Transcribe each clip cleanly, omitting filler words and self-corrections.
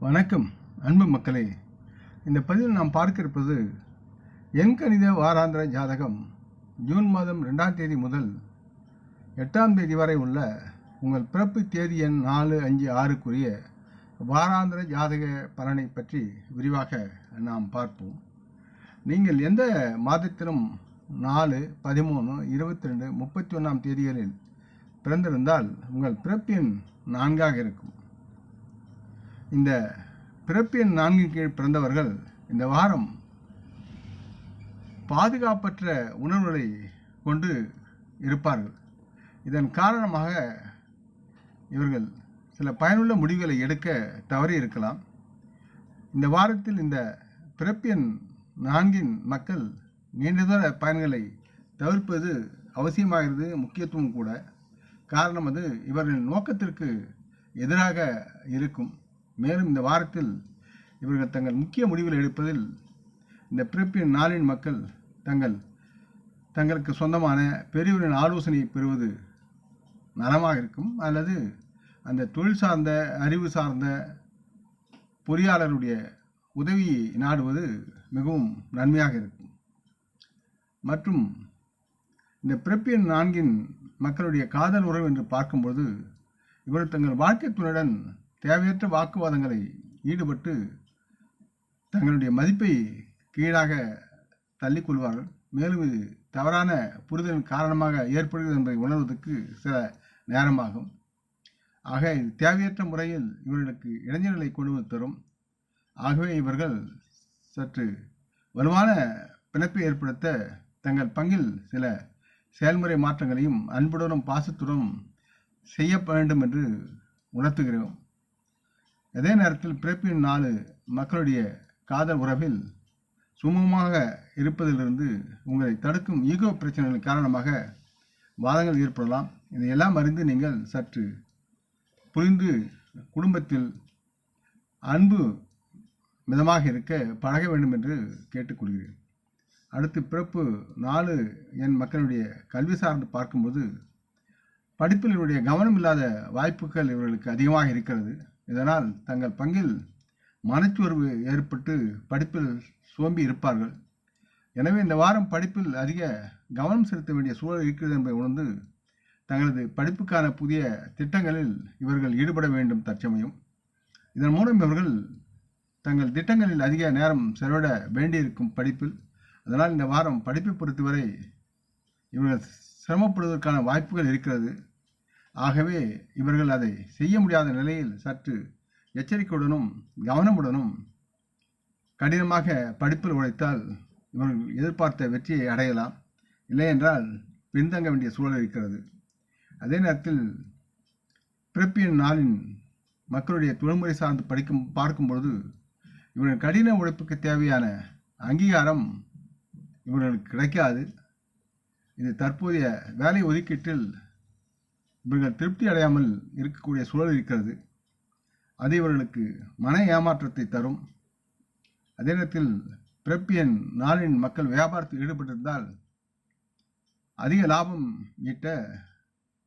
வணக்கம் அன்பு மக்களே. இந்த பதிவில் நாம் பார்க்க இருப்பது எண்கணித வாராந்திர ஜாதகம் ஜூன் மாதம் 2ஆம் தேதி முதல் 8ஆம் தேதி வரை உள்ள உங்கள் பிறப்பு தேதி எண் 456க்குரிய வாராந்திர ஜாதக பலனை பற்றி விரிவாக நாம் பார்ப்போம். நீங்கள் எந்த மாதத்திலும் 4, 13, 22, 31ஆம் தேதிகளில் பிறந்திருந்தால் உங்கள் பிறப்பின் 4ஆக இருக்கும். இந்த பிறப்பின் 4 கீழ் பிறந்தவர்கள் இந்த வாரம் பாதுகாப்பற்ற உணர்வுகளை கொண்டு இருப்பார்கள். இதன் காரணமாக இவர்கள் சில பயனுள்ள முடிவுகளை எடுக்க தவறி இருக்கலாம். இந்த வாரத்தில் இந்த பிறப்பின் 4 மக்கள் நீண்டதூர பயன்களை தவிர்ப்பது அவசியமாகிறது, முக்கியத்துவம் கூட. காரணம் அது இவர்களின் நோக்கத்திற்கு எதிராக இருக்கும். மேலும் இந்த வாரத்தில் இவர்கள் தங்கள் முக்கிய முடிவுகளை எடுப்பதில் இந்த பிறப்பின் 4 மக்கள் தங்களுக்கு சொந்தமான பெரியவரின் ஆலோசனையை பெறுவது நலமாக இருக்கும். அல்லது அந்த தொழில் சார்ந்த, அறிவு சார்ந்த பொறியாளருடைய உதவியை நாடுவது மிகவும் நன்மையாக இருக்கும். மற்றும் இந்த பிறப்பின் 4 மக்களுடைய காதல் உறவு என்று பார்க்கும்போது இவர்கள் தங்கள் வாழ்க்கை துணையுடன் தேவையற்ற வாக்குவாதங்களை ஈடுபட்டு தங்களுடைய மதிப்பை கீழாக தள்ளிக்கொள்வார்கள். மேலும் இது தவறான புரிதலின் காரணமாக ஏற்படுகிறது என்பதை உணர்வதற்கு சில நேரமாகும். ஆக இது தேவையற்ற முறையில் இவர்களுக்கு இளைஞர்களை கொண்டு வந்து தரும். ஆகவே இவர்கள் சற்று வலுவான பிணைப்பை ஏற்படுத்த தங்கள் பங்கில் சில செயல்முறை மாற்றங்களையும் அன்புடனும் பாசத்துடனும் செய்ய வேண்டும் என்று உணர்த்துகிறோம். அதே நேரத்தில் பிறப்பின் 4 மக்களுடைய காதல் உறவில் சுமூகமாக இருப்பதிலிருந்து உங்களை தடுக்கும் ஈகோ பிரச்சனைகளின் காரணமாக வாதங்கள் ஏற்படலாம். இதையெல்லாம் அறிந்து நீங்கள் சற்று புரிந்து குடும்பத்தில் அன்பு மிதமாக இருக்க பழக வேண்டும் என்று கேட்டுக்கொள்கிறேன். அடுத்து பிறப்பு 4 என் மக்களுடைய கல்வி சார்ந்து பார்க்கும்போது படிப்பில் இவருடைய கவனம் இல்லாத வாய்ப்புகள் இவர்களுக்கு அதிகமாக இருக்கிறது. இதனால் தங்கள் பங்கில் மனச்சோர்வு ஏற்பட்டு படிப்பில் சோம்பி இருப்பார்கள். எனவே இந்த வாரம் படிப்பில் அதிக கவனம் செலுத்த வேண்டிய சூழல் இருக்கிறது என்பதை உணர்ந்து தங்களது படிப்புக்கான புதிய திட்டங்களில் இவர்கள் ஈடுபட வேண்டும் தற்சமயம். இதன் மூலம் இவர்கள் தங்கள் திட்டங்களில் அதிக நேரம் செலவிட வேண்டியிருக்கும் படிப்பில். அதனால் இந்த வாரம் படிப்பை பொறுத்தவரை இவர்கள் சிரமப்படுவதற்கான வாய்ப்புகள் இருக்கிறது. ஆகவே இவர்கள் அதை செய்ய முடியாத நிலையில் சற்று எச்சரிக்கையுடனும் கவனமுடனும் கடினமாக படிப்பில் உழைத்தால் இவர்கள் எதிர்பார்த்த வெற்றியை அடையலாம். இல்லை என்றால் பின்தங்க வேண்டிய சூழல் இருக்கிறது. அதே நேரத்தில் பிறப்பின் 4 மக்களுடைய தொழில்முறை சார்ந்து பார்க்கும்பொழுது இவர்கள் கடின உழைப்புக்கு தேவையான அங்கீகாரம் இவர்களுக்கு கிடைக்காது. இது தற்போதைய வேலை ஒதுக்கீட்டில் இவர்கள் திருப்தி அடையாமல் இருக்கக்கூடிய சூழல் இருக்கிறது. அது இவர்களுக்கு மன ஏமாற்றத்தை தரும். அதே நேரத்தில் பிறப்பின் 4 மக்கள் வியாபாரத்தில் ஈடுபட்டிருந்தால் அதிக லாபம் ஈட்ட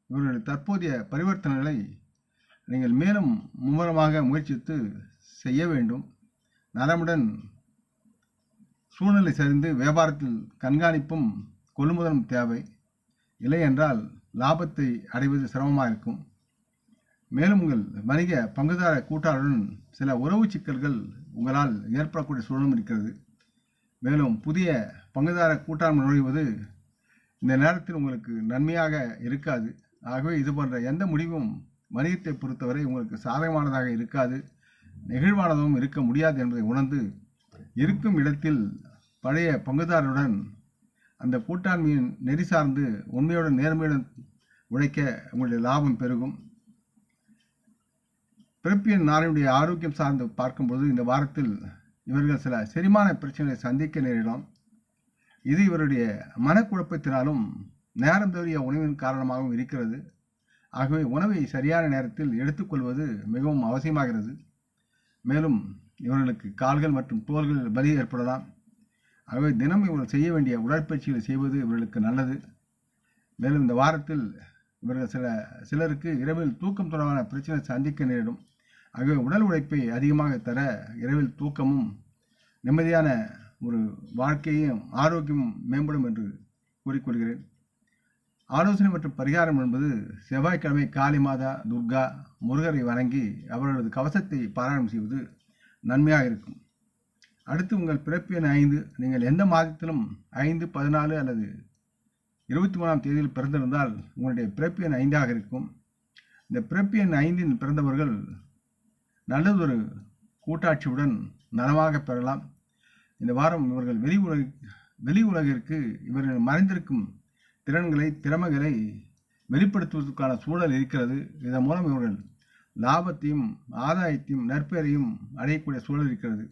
இவர்களுடைய தற்போதைய பரிவர்த்தனைகளை நீங்கள் மேலும் மும்முரமாக முயற்சித்து செய்ய வேண்டும். நலமுடன் சூழ்நிலை சரிந்து வியாபாரத்தில் கண்காணிப்பும் கொள்முதலும் தேவை. இல்லை என்றால் லாபத்தை அடைவது சிரமமாக இருக்கும். மேலும் உங்கள் வணிக பங்குதார கூட்டாளருடன் சில உறவு சிக்கல்கள் உங்களால் ஏற்படக்கூடிய சூழலும் இருக்கிறது. மேலும் புதிய பங்குதார கூட்டாண்மை நுழைவது இந்த நேரத்தில் உங்களுக்கு நன்மையாக இருக்காது. ஆகவே இது போன்ற எந்த முடிவும் வணிகத்தை பொறுத்தவரை உங்களுக்கு சாதகமானதாக இருக்காது, நெகிழ்வானதும் இருக்க முடியாது என்பதை உணர்ந்து இருக்கும் இடத்தில் பழைய பங்குதாரருடன் அந்த கூட்டாண்மையின் நெறி சார்ந்து உண்மையுடன் நேர்மையுடன் உழைக்க உங்களுடைய லாபம் பெருகும். பிறப்பின் 4 ஆரோக்கியம் சார்ந்து பார்க்கும்போது இந்த வாரத்தில் இவர்கள் சில செரிமான பிரச்சனைகளை சந்திக்க நேரிடும். இது இவருடைய மனக்குழப்பத்தினாலும் நேரம் தவறிய உணவின் காரணமாகவும் இருக்கிறது. ஆகவே உணவை சரியான நேரத்தில் எடுத்துக்கொள்வது மிகவும் அவசியமாகிறது. மேலும் இவர்களுக்கு கால்கள் மற்றும் தோள்களில் வலி ஏற்படலாம். ஆகவே தினம் இவர்கள் செய்ய வேண்டிய உடற்பயிற்சிகளை செய்வது இவர்களுக்கு நல்லது. மேலும் இந்த வாரத்தில் இவர்கள் சிலருக்கு இரவில் தூக்கம் தொடர்பான பிரச்சனை சந்திக்க நேரிடும். ஆகவே உடல் உழைப்பை அதிகமாக தர இரவில் தூக்கமும் நிம்மதியான ஒரு வாழ்க்கையும் ஆரோக்கியமும் மேம்படும் என்று கூறிக்கொள்கிறேன். ஆலோசனை மற்றும் பரிகாரம் என்பது செவ்வாய்க்கிழமை காளி மாதா, துர்கா, முருகரை வணங்கி அவர்களது கவசத்தை பாராயணம் செய்வது நன்மையாக இருக்கும். அடுத்து உங்கள் பிறப்பு எண் 5. நீங்கள் எந்த மாதத்திலும் 5, 14 அல்லது 23ஆம் தேதியில் பிறந்திருந்தால் உங்களுடைய பிறப்பு எண் 5ஆக இருக்கும். இந்த பிறப்பு எண் 5இல் பிறந்தவர்கள் நல்லதொரு கூட்டாட்சியுடன் நலமாக பெறலாம். இந்த வாரம் இவர்கள் வெளி உலகிற்கு இவர்கள் மறைந்திருக்கும் திறமைகளை வெளிப்படுத்துவதற்கான சூழல் இருக்கிறது. இதன் மூலம் இவர்கள் லாபத்தையும் ஆதாயத்தையும் நற்பெயரையும் அடையக்கூடிய சூழல் இருக்கிறது.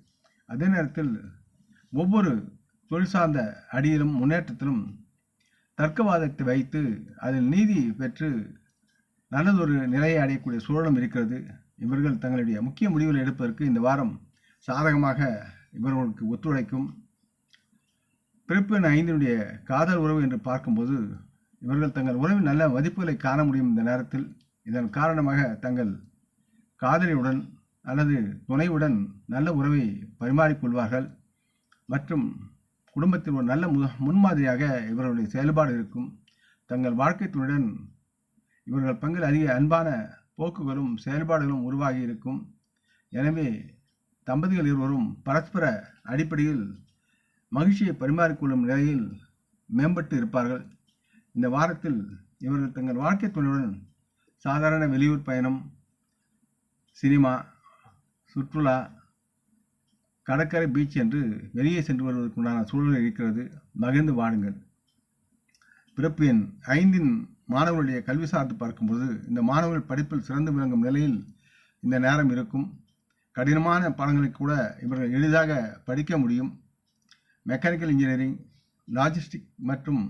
அதே நேரத்தில் ஒவ்வொரு தொழில் சார்ந்த அடியிலும் முன்னேற்றத்திலும் தர்க்கவாதத்தை வைத்து அதில் நீதி பெற்று நல்லதொரு நிலையை அடையக்கூடிய சூழலும் இருக்கிறது. இவர்கள் தங்களுடைய முக்கிய முடிவுகளை எடுப்பதற்கு இந்த வாரம் சாதகமாக இவர்களுக்கு ஒத்துழைக்கும். பிறப்பு எண் 5 காதல் உறவு என்று பார்க்கும்போது இவர்கள் தங்கள் உறவில் நல்ல மதிப்புகளை காண முடியும். இந்த நேரத்தில் இதன் காரணமாக தங்கள் காதலியுடன் அல்லது துணையுடன் நல்ல உறவை பரிமாறிக்கொள்வார்கள் மற்றும் குடும்பத்தில் ஒரு நல்ல முன்மாதிரியாக இவர்களுடைய செயல்பாடு இருக்கும். தங்கள் வாழ்க்கை துணையுடன் இவர்கள் பங்கில் அதிக அன்பான போக்குகளும் செயல்பாடுகளும் உருவாகி இருக்கும். எனவே தம்பதிகள் இருவரும் பரஸ்பர அடிப்படையில் மகிழ்ச்சியை பரிமாறிக்கொள்ளும் நிலையில் மேம்பட்டு இருப்பார்கள். இந்த வாரத்தில் இவர்கள் தங்கள் வாழ்க்கை துணையுடன் சாதாரண வெளியூர் பயணம், சினிமா, சுற்றுலா, கடற்கரை, பீச் என்று வெளியே சென்று வருவதற்குண்டான சூழல் இருக்கிறது. மகிழ்ந்து வாழுங்கள். பிறப்பு எண் 5இன் மாணவர்களுடைய கல்வி சார்ந்து பார்க்கும்போது இந்த மாணவர்கள் படிப்பில் சிறந்து விளங்கும் நிலையில் இந்த நேரம் இருக்கும். கடினமான பாடங்களை கூட இவர்கள் எளிதாக படிக்க முடியும். மெக்கானிக்கல் இன்ஜினியரிங், லாஜிஸ்டிக் மற்றும்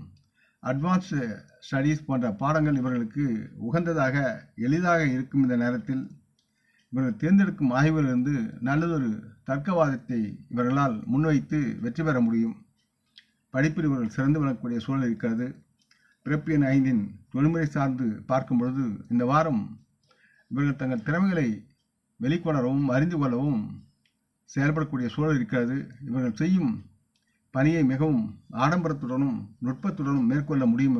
அட்வான்ஸ்டு ஸ்டடீஸ் போன்ற பாடங்கள் இவர்களுக்கு உகந்ததாக எளிதாக இருக்கும். இந்த நேரத்தில் இவர்கள் தேர்ந்தெடுக்கும் ஆய்வுகளிலிருந்து நல்லதொரு தர்க்கவாதத்தை இவர்களால் முன்வைத்து வெற்றி பெற முடியும். படிப்பில் இவர்கள் சிறந்து விளங்கக்கூடிய சூழல் இருக்கிறது. பிறப்பு எண் 5இன் தொழில்முறை சார்ந்து பார்க்கும் பொழுது இந்த வாரம் இவர்கள் தங்கள் திறமைகளை வெளிக்கொணரவும் அறிந்து கொள்ளவும் செயல்படக்கூடிய சூழல் இருக்கிறது. இவர்கள் செய்யும் பணியை மிகவும் ஆடம்பரத்துடனும் நுட்பத்துடனும் மேற்கொள்ள முடியும்.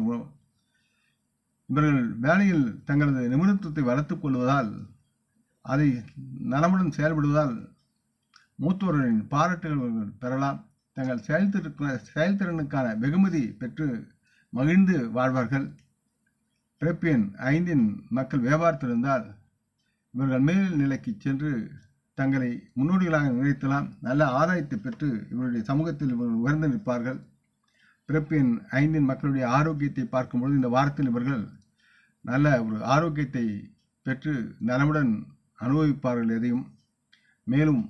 இவர்கள் வேலையில் தங்களது நிபுணத்துவத்தை வளர்த்துக் கொள்வதால் அதை நலமுடன் செயல்படுவதால் மூத்தோர்களின் பாராட்டுகள் பெறலாம். தங்கள் செயல்திறனுக்கான வெகுமதி பெற்று மகிழ்ந்து வாழ்வார்கள். பிறப்பு எண் 5இன் மக்கள் வியாபாரத்தில் இருந்தால் இவர்கள் மேல் நிலைக்கு சென்று தங்களை முன்னோடிகளாக நினைத்தலாம். நல்ல ஆதாயத்தை பெற்று இவருடைய சமூகத்தில் இவர்கள் உயர்ந்து நிற்பார்கள். பிறப்பு எண் 5இன் மக்களுடைய ஆரோக்கியத்தை பார்க்கும்பொழுது இந்த வாரத்தில் இவர்கள் நல்ல ஒரு ஆரோக்கியத்தை பெற்று நலமுடன் அனுபவிப்பார்கள் எதையும். மேலும்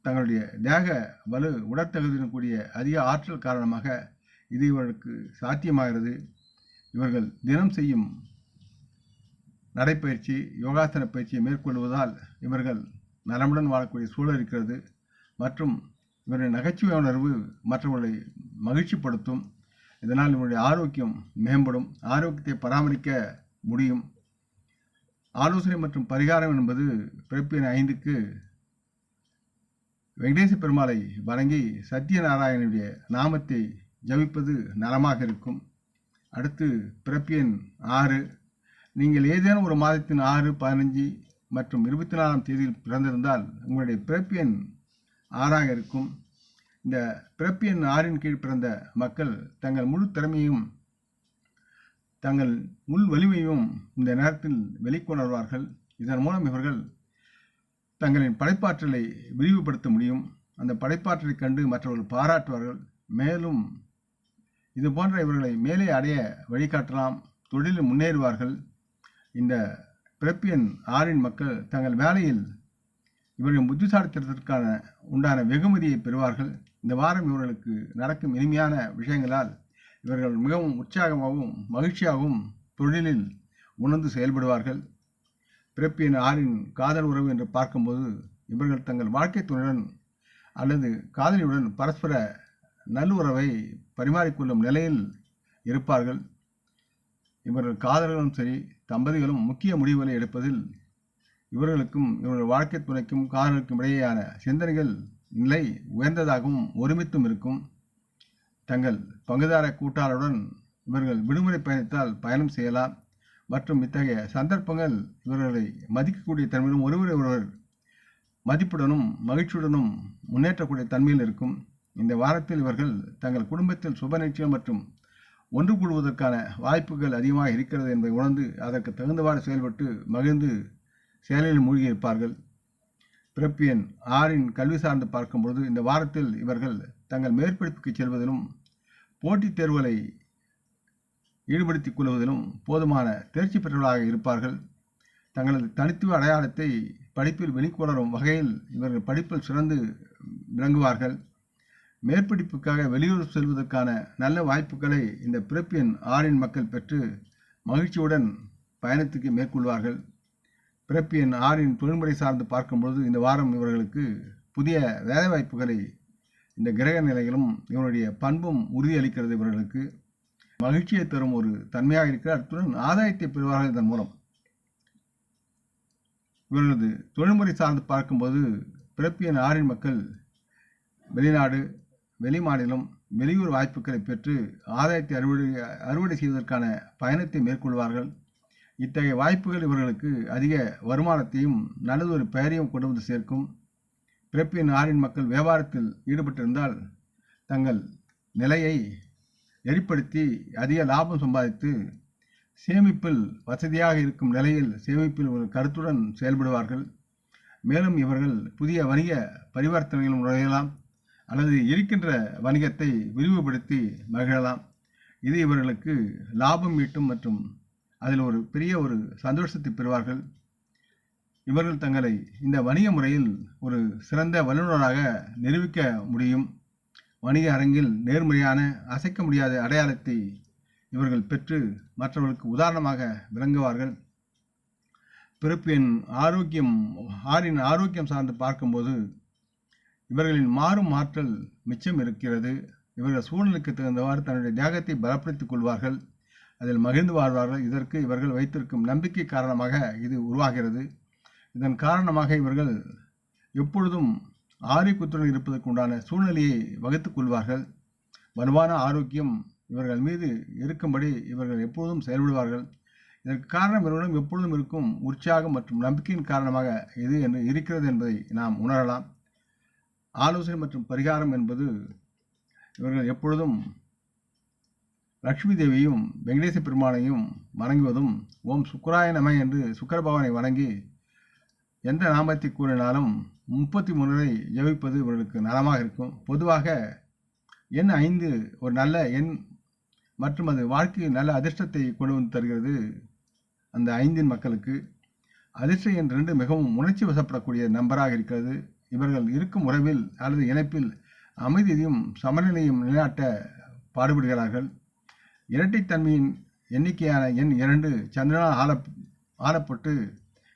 தங்களுடைய தேக வலு உடற்தகுதியுடன் கூடிய அதிக ஆற்றல் காரணமாக இது இவர்களுக்கு சாத்தியமாகிறது. இவர்கள் தினம் செய்யும் நடைப்பயிற்சி, யோகாசன பயிற்சியை மேற்கொள்வதால் இவர்கள் நலமுடன் வாழக்கூடிய சூழல் இருக்கிறது. மற்றும் இவருடைய நகைச்சுவை உணர்வு மற்றவர்களை மகிழ்ச்சிப்படுத்தும். இதனால் இவருடைய ஆரோக்கியம் மேம்படும். ஆரோக்கியத்தை பராமரிக்க முடியும். ஆலோசனை மற்றும் பரிகாரம் என்பது பிறப்பு எண் 5க்கு வெங்கடேச பெருமாளை வணங்கி சத்யநாராயணனுடைய நாமத்தை ஜபிப்பது நலமாக இருக்கும். அடுத்து பிறப்பு எண் 6. நீங்கள் ஏதேனும் ஒரு மாதத்தின் 6, 15 மற்றும் 24ஆம் தேதியில் பிறந்திருந்தால் உங்களுடைய பிறப்பு எண் 6ஆக இருக்கும். இந்த பிறப்பு எண் 6இன் கீழ் பிறந்த மக்கள் தங்கள் முழு திறமையும் தங்கள் உள் வலிமையும் இந்த நேரத்தில் வெளிக்கொணர்வார்கள். இதன் மூலம் இவர்கள் தங்களின் படைப்பாற்றலை விரிவுபடுத்த முடியும். அந்த படைப்பாற்றலை கண்டு மற்றவர்கள் பாராட்டுவார்கள். மேலும் இது போன்ற இவர்களை மேலே அடைய வழிகாட்டலாம். தொழிலில் முன்னேறுவார்கள். இந்த பிறப்பு எண் 6இன் மக்கள் தங்கள் வேலையில் இவர்களின் புத்திசாலித்தனத்திற்கான உண்டான வெகுமதியை பெறுவார்கள். இந்த வாரம் இவர்களுக்கு நடக்கும் இனிமையான விஷயங்களால் இவர்கள் மிகவும் உற்சாகமாகவும் மகிழ்ச்சியாகவும் தொழிலில் உணர்ந்து செயல்படுவார்கள். பிறப்பு எண் 6இன் காதல் உறவு என்று பார்க்கும்போது இவர்கள் தங்கள் வாழ்க்கை துணையுடன் அல்லது காதலியுடன் பரஸ்பர நல்லுறவை பரிமாறிக்கொள்ளும் நிலையில் இருப்பார்கள். இவர்கள் காதலர்களும் சரி தம்பதிகளும் முக்கிய முடிவுகளை எடுப்பதில் இவர்களுக்கும் இவர்கள் வாழ்க்கை துணைக்கும் காதலுக்கும் இடையேயான சிந்தனைகள் நிலை உயர்ந்ததாகவும் ஒருமித்தும் இருக்கும். தங்கள் பங்குதார கூட்டாளருடன் இவர்கள் விடுமுறை பயணித்தால் பயணம் செய்யலாம் மற்றும் இத்தகைய சந்தர்ப்பங்கள் இவர்களை மதிக்கக்கூடிய தன்மையிலும் ஒருவரை ஒருவர் மதிப்புடனும் மகிழ்ச்சியுடனும் முன்னேற்றக்கூடிய தன்மையில் இருக்கும். இந்த வாரத்தில் இவர்கள் தங்கள் குடும்பத்தில் சுப நிகழ்ச்சிகள் மற்றும் ஒன்று கூடுவதற்கான வாய்ப்புகள் அதிகமாக இருக்கிறது என்பதை உணர்ந்து அதற்கு தகுந்தவாறு செயல்பட்டு மகிழ்ந்து செயலில் மூழ்கியிருப்பார்கள். பிறப்பு எண் 6 கல்வி சார்ந்து பார்க்கும்பொழுது இந்த வாரத்தில் இவர்கள் தங்கள் மேற்படிப்புக்கு செல்வதிலும் போட்டித் தேர்வுகளை ஈடுபடுத்திக் கொள்வதிலும் போதுமான தேர்ச்சி பெற்றவர்களாக இருப்பார்கள். தங்களது தனித்துவ அடையாளத்தை படிப்பில் வெளிக்கொணரும் வகையில் இவர்கள் படிப்பில் சிறந்து விளங்குவார்கள். மேற்படிப்புக்காக வெளியூர் செல்வதற்கான நல்ல வாய்ப்புகளை இந்த பிறப்பு எண் 6 மக்கள் பெற்று மகிழ்ச்சியுடன் பயணத்துக்கு மேற்கொள்வார்கள். பிறப்பு எண் 6 தொழில்முறை சார்ந்து பார்க்கும்போது இந்த வாரம் இவர்களுக்கு புதிய வேலை வாய்ப்புகளை இந்த கிரக நிலைகளும் இவருடைய பண்பும் உறுதியளிக்கிறது. இவர்களுக்கு மகிழ்ச்சியை தரும் ஒரு தன்மையாக இருக்கிற அத்துடன் ஆதாயத்தை பெறுவார்கள். இதன் மூலம் இவர்களது தொழில்முறை சார்ந்து பார்க்கும்போது பிறப்பு எண் 6 மக்கள் வெளிநாடு, வெளிமாநிலம், வெளியூர் வாய்ப்புகளை பெற்று ஆதாயத்தை அறுவடை செய்வதற்கான பயணத்தை மேற்கொள்வார்கள். இத்தகைய வாய்ப்புகள் இவர்களுக்கு அதிக வருமானத்தையும் நல்லதொரு பெயரையும் கொண்டு வந்து சேர்க்கும். பிறப்பு எண் 6 மக்கள் வியாபாரத்தில் ஈடுபட்டிருந்தால் தங்கள் நிலையை எரிப்படுத்தி அதிக லாபம் சம்பாதித்து சேமிப்பில் வசதியாக இருக்கும் நிலையில் சேமிப்பில் ஒரு கருத்துடன் செயல்படுவார்கள். மேலும் இவர்கள் புதிய வணிக பரிவர்த்தனைகளும் நுழையலாம் அல்லது இருக்கின்ற வணிகத்தை விரிவுபடுத்தி மகிழலாம். இது இவர்களுக்கு லாபம் ஈட்டும் மற்றும் அதில் ஒரு பெரிய ஒரு சந்தோஷத்தை பெறுவார்கள். இவர்கள் தங்களை இந்த வணிக முறையில் ஒரு சிறந்த வல்லுநராக நிரூபிக்க முடியும். வணிக அரங்கில் நேர்மறையான அசைக்க முடியாத அடையாளத்தை இவர்கள் பெற்று மற்றவர்களுக்கு உதாரணமாக விளங்குவார்கள். பிறப்பு எண் 6 ஆரோக்கியம் சார்ந்து பார்க்கும்போது இவர்களின் மாறும் ஆற்றல் மிச்சம் இருக்கிறது. இவர்கள் சூழ்நிலைக்கு தகுந்தவாறு தன்னுடைய தியாகத்தை பலப்படுத்திக் கொள்வார்கள், அதில் மகிழ்ந்து வாழ்வார்கள். இதற்கு இவர்கள் வைத்திருக்கும் நம்பிக்கை காரணமாக இது உருவாகிறது. இதன் காரணமாக இவர்கள் எப்பொழுதும் ஆரோக்கியத்துடன் இருப்பதற்கு உண்டான சூழ்நிலையை வகுத்துக் கொள்வார்கள். வலுவான ஆரோக்கியம் இவர்கள் மீது இருக்கும்படி இவர்கள் எப்பொழுதும் செயல்படுவார்கள். இதற்கு காரணம் இவர்களிடம் எப்பொழுதும் இருக்கும் உற்சாகம் மற்றும் நம்பிக்கையின் காரணமாக இது என்று இருக்கிறது என்பதை நாம் உணரலாம். ஆலோசனை மற்றும் பரிகாரம் என்பது இவர்கள் எப்பொழுதும் லட்சுமி தேவியும் வெங்கடேச பெருமானையும் வணங்குவதும் ஓம் சுக்கராய நம என்று சுக்கர பகவானை வணங்கி எந்த நாமத்தை கூறினாலும் 33 முறை ஜெபிப்பது இவர்களுக்கு நலமாக இருக்கும். பொதுவாக எண் 5 ஒரு நல்ல எண் மற்றும் அது வாழ்க்கையில் நல்ல அதிர்ஷ்டத்தை கொண்டு வந்து தருகிறது. அந்த 5 மக்களுக்கு அதிர்ஷ்ட எண் 2 மிகவும் உணர்ச்சி வசப்படக்கூடிய நம்பராக இருக்கிறது. இவர்கள் இருக்கும் உறவில் அல்லது இணைப்பில் அமைதியையும் சமநிலையும் நிலைநாட்ட பாடுபடுகிறார்கள். இரட்டைத்தன்மையின் எண்ணிக்கையான எண் 2 சந்திரனால் ஆளப்பட்டு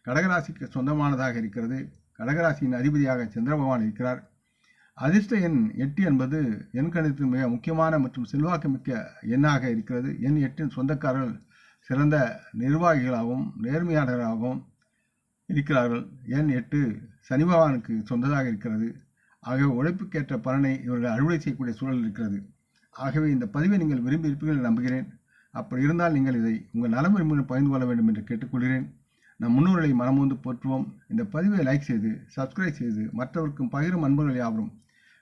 கடகராசிக்கு சொந்தமானதாக இருக்கிறது. கடகராசியின் அதிபதியாக சந்திர பகவான் இருக்கிறார். அதிர்ஷ்ட எண் 8 என்பது எண் கணிதத்தில் மிக முக்கியமான மற்றும் செல்வாக்கு மிக்க எண்ணாக இருக்கிறது. எண் 8 சொந்தக்காரர்கள் சிறந்த நிர்வாகிகளாகவும் நேர்மையாளர்களாகவும் இருக்கிறார்கள். எண் 8 சனி பகவானுக்கு சொந்ததாக இருக்கிறது. ஆகவே உழைப்புக்கேற்ற பலனை இவர்கள் அறுவடை செய்யக்கூடிய சூழல் இருக்கிறது. ஆகவே இந்த பதிவை நீங்கள் விரும்பி இருப்பீர்கள் நம்புகிறேன். அப்படி இருந்தால் நீங்கள் இதை உங்கள் நலம் விரும்பி பகிர்ந்து கொள்ள வேண்டும் என்று கேட்டுக்கொள்கிறேன். நம் முன்னோர்களை மனமுந்து போற்றுவோம். இந்த பதிவை லைக் செய்து சப்ஸ்கிரைப் செய்து மற்றவருக்கும் பகிரும் அன்புகள் யாவரும்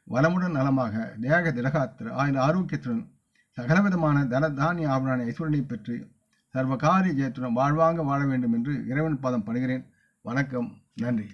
வளமுடன் நலமாக தேக திடகாத்திர ஆயுள் ஆரோக்கியத்துடன் சகலவிதமான தன தானிய ஆபரண ஐஸ்வரனை பெற்று சர்வகாரிய ஜெயத்துடன் வாழ்வாங்க வாழ வேண்டும் என்று இறைவன் பாதம் பணிகிறேன். வணக்கம், நன்றி.